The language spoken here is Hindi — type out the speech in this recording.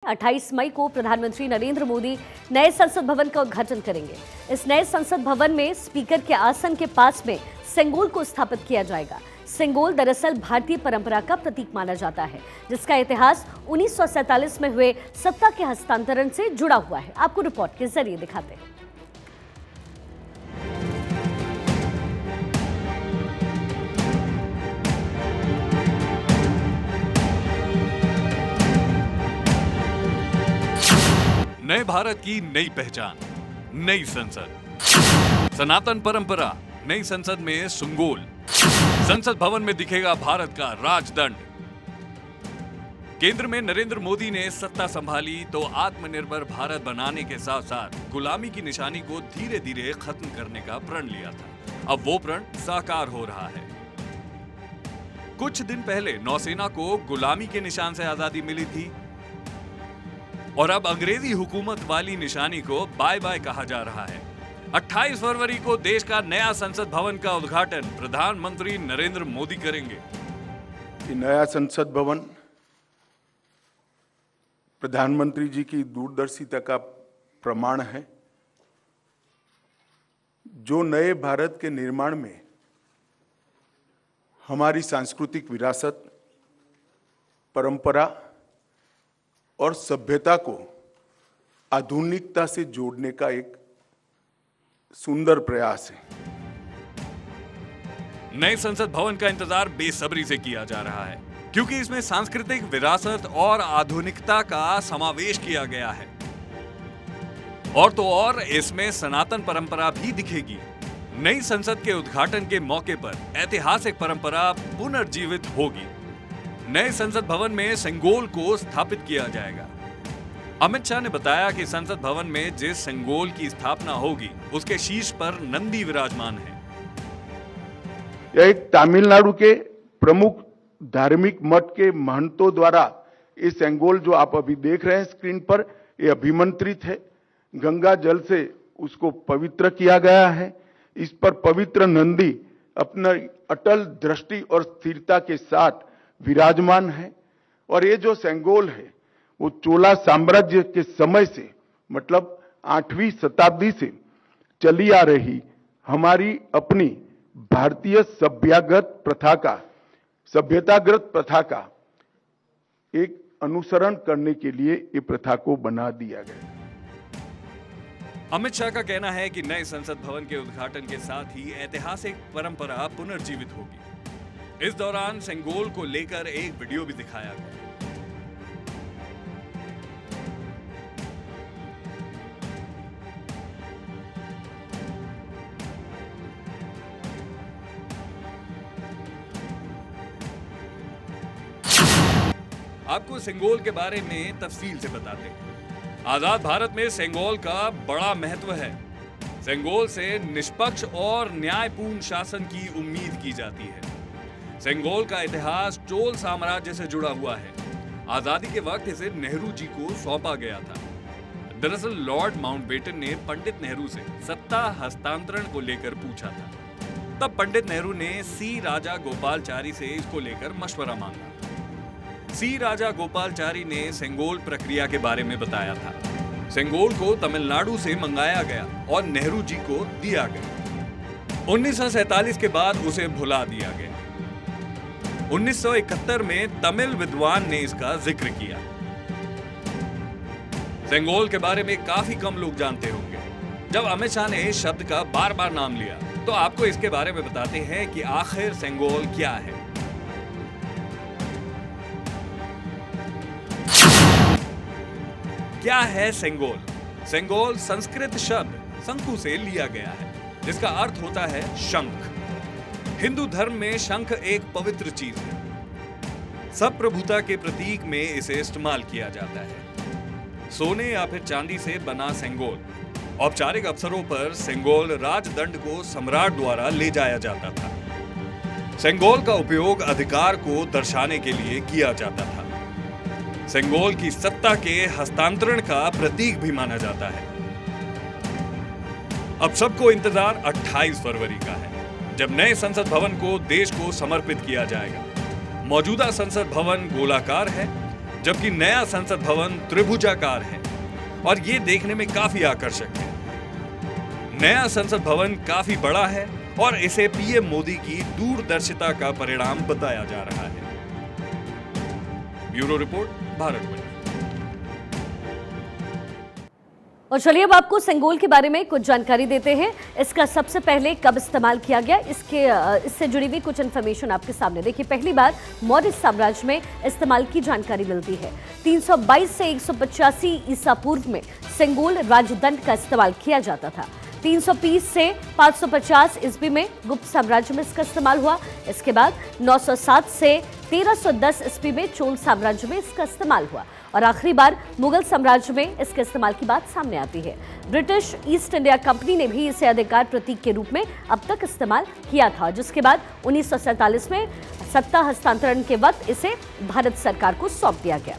28 मई को प्रधानमंत्री नरेंद्र मोदी नए संसद भवन का उद्घाटन करेंगे। इस नए संसद भवन में स्पीकर के आसन के पास में सेंगोल को स्थापित किया जाएगा। सेंगोल दरअसल भारतीय परंपरा का प्रतीक माना जाता है, जिसका इतिहास 1947 में हुए सत्ता के हस्तांतरण से जुड़ा हुआ है। आपको रिपोर्ट के जरिए दिखाते हैं। नए भारत की नई पहचान, नई संसद, सनातन परंपरा। नई संसद में सेंगोल। संसद भवन में दिखेगा भारत का राजदंड। केंद्र में नरेंद्र मोदी ने सत्ता संभाली तो आत्मनिर्भर भारत बनाने के साथ साथ गुलामी की निशानी को धीरे धीरे खत्म करने का प्रण लिया था। अब वो प्रण साकार हो रहा है। कुछ दिन पहले नौसेना को गुलामी के निशान से आजादी मिली थी और अब अंग्रेजी हुकूमत वाली निशानी को बाय बाय कहा जा रहा है। 28 फरवरी को देश का नया संसद भवन का उद्घाटन प्रधानमंत्री नरेंद्र मोदी करेंगे। ये नया संसद भवन प्रधानमंत्री जी की दूरदर्शिता का प्रमाण है, जो नए भारत के निर्माण में हमारी सांस्कृतिक विरासत, परंपरा और सभ्यता को आधुनिकता से जोड़ने का एक सुंदर प्रयास है। नए संसद भवन का इंतजार बेसब्री से किया जा रहा है, क्योंकि इसमें सांस्कृतिक विरासत और आधुनिकता का समावेश किया गया है। और तो और इसमें सनातन परंपरा भी दिखेगी। नई संसद के उद्घाटन के मौके पर ऐतिहासिक परंपरा पुनर्जीवित होगी। नए संसद भवन में सेंगोल को स्थापित किया जाएगा। अमित शाह ने बताया कि संसद भवन में जिस सेंगोल की स्थापना होगी, उसके शीर्ष पर नंदी विराजमान है। यह एक तमिलनाडु के प्रमुख धार्मिक मठ के महंतों द्वारा ये सेंगोल जो आप अभी देख रहे हैं स्क्रीन पर, ये अभिमंत्रित है। गंगा जल से उसको पवित्र किया गया है। इस पर पवित्र नंदी अपना अटल दृष्टि और स्थिरता के साथ विराजमान है। और ये जो सेंगोल है वो चोला साम्राज्य के समय से, मतलब 8वीं शताब्दी से चली आ रही हमारी अपनी भारतीय सभ्यतागत प्रथा का एक अनुसरण करने के लिए ये प्रथा को बना दिया गया। अमित शाह का कहना है कि नए संसद भवन के उद्घाटन के साथ ही ऐतिहासिक परंपरा पुनर्जीवित होगी। इस दौरान सेंगोल को लेकर एक वीडियो भी दिखाया गया। आपको सेंगोल के बारे में तफसील से बताते हैं। आजाद भारत में सेंगोल का बड़ा महत्व है। सेंगोल से निष्पक्ष और न्यायपूर्ण शासन की उम्मीद की जाती है। सेंगोल का इतिहास चोल साम्राज्य से जुड़ा हुआ है। आजादी के वक्त इसे नेहरू जी को सौंपा गया था। दरअसल लॉर्ड माउंटबेटन ने पंडित नेहरू से सत्ता हस्तांतरण को लेकर पूछा था। तब पंडित नेहरू ने सी राजा गोपालचारी से इसको लेकर मशवरा मांगा। सी राजा गोपालचारी ने सेंगोल प्रक्रिया के बारे में बताया था। सेंगोल को तमिलनाडु से मंगाया गया और नेहरू जी को दिया गया। 1947 के बाद उसे भुला दिया गया। 1971 में तमिल विद्वान ने इसका जिक्र किया। सेंगोल के बारे में काफी कम लोग जानते होंगे। जब अमित शाह ने इस शब्द का बार बार नाम लिया, तो आपको इसके बारे में बताते हैं कि आखिर सेंगोल क्या है। क्या है सेंगोल? सेंगोल संस्कृत शब्द शंखु से लिया गया है, जिसका अर्थ होता है शंख। हिंदू धर्म में शंख एक पवित्र चीज है। सब प्रभुता के प्रतीक में इसे इस्तेमाल किया जाता है। सोने या फिर चांदी से बना सेंगोल औपचारिक अवसरों पर सेंगोल राजदंड को सम्राट द्वारा ले जाया जाता था। सेंगोल का उपयोग अधिकार को दर्शाने के लिए किया जाता था। सेंगोल की सत्ता के हस्तांतरण का प्रतीक भी माना जाता है। अब सबको इंतजार 28 फरवरी का है, जब नए संसद भवन को देश को समर्पित किया जाएगा। मौजूदा संसद भवन गोलाकार है। जबकि नया संसद भवन त्रिभुजाकार है और ये देखने में काफी आकर्षक है। नया संसद भवन काफी बड़ा है और इसे पीएम मोदी की दूरदर्शिता का परिणाम बताया जा रहा है। ब्यूरो रिपोर्ट, भारत बचाओ। और चलिए अब आपको सेंगोल के बारे में कुछ जानकारी देते हैं। इसका सबसे पहले कब इस्तेमाल किया गया, इससे जुड़ी हुई कुछ इन्फॉर्मेशन आपके सामने। देखिए, पहली बार मौर्य साम्राज्य में इस्तेमाल की जानकारी मिलती है। 322 से 185 ईसा पूर्व में सेंगोल राजदंड का इस्तेमाल किया जाता था। 330 से 550 ईस्वी में गुप्त साम्राज्य में इसका इस्तेमाल हुआ। इसके बाद 907 से 1310 ईस्वी में चोल साम्राज्य में इसका इस्तेमाल हुआ और आखिरी बार मुगल साम्राज्य में इसके इस्तेमाल की बात सामने आती है। ब्रिटिश ईस्ट इंडिया कंपनी ने भी इसे अधिकार प्रतीक के रूप में अब तक इस्तेमाल किया था, जिसके बाद 1947 में सत्ता हस्तांतरण के वक्त इसे भारत सरकार को सौंप दिया गया।